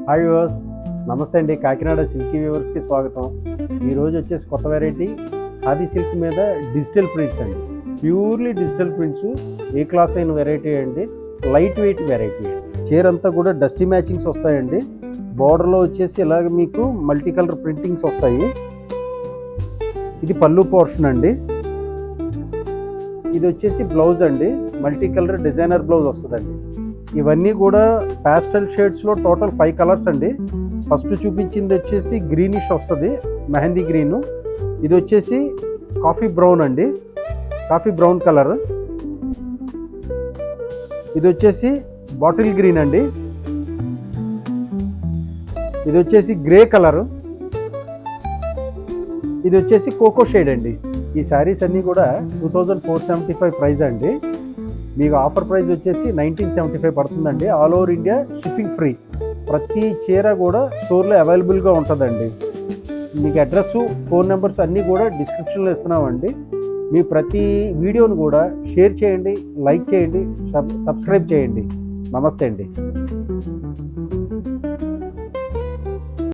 Hi viewers, నమస్తే అండి. Kakinada silky వ్యూవర్స్కి స్వాగతం. ఈరోజు వచ్చేసి కొత్త వెరైటీ ఖాదీ సిల్క్ మీద డిజిటల్ ప్రింట్స్ అండి. ప్యూర్లీ డిజిటల్ ప్రింట్స్, ఏ క్లాస్ అయిన వెరైటీ అండి. Light weight variety. చీర అంతా కూడా డస్టీ మ్యాచింగ్స్ వస్తాయండి. బార్డర్లో వచ్చేసి ఇలాగ మీకు మల్టీ కలర్ ప్రింటింగ్స్ వస్తాయి. ఇది పళ్ళు పోర్షన్ అండి. ఇది వచ్చేసి బ్లౌజ్ అండి. మల్టీ కలర్ డిజైనర్ బ్లౌజ్ వస్తుందండి. ఇవన్నీ కూడా ప్యాస్టల్ షేడ్స్లో టోటల్ 5 కలర్స్ అండి. ఫస్ట్ చూపించింది వచ్చేసి గ్రీనిష్ వస్తుంది, మెహందీ గ్రీను. ఇది వచ్చేసి కాఫీ బ్రౌన్ అండి, కాఫీ బ్రౌన్ కలర్. ఇది వచ్చేసి బాటిల్ గ్రీన్ అండి. ఇది వచ్చేసి గ్రే కలరు. ఇది వచ్చేసి కోకో షేడ్ అండి. ఈ శారీస్ అన్నీ కూడా 2475 ప్రైస్ అండి. మీకు ఆఫర్ ప్రైస్ వచ్చేసి 1975 పడుతుందండి. All over India shipping free. ప్రతి చీర కూడా స్టోర్లో అవైలబుల్గా ఉంటుందండి. మీకు అడ్రస్, ఫోన్ నెంబర్స్ అన్నీ కూడా డిస్క్రిప్షన్లో ఇస్తున్నామండి. మీ ప్రతి వీడియోను కూడా షేర్ చేయండి, లైక్ చేయండి, సబ్స్క్రైబ్ చేయండి. నమస్తే అండి.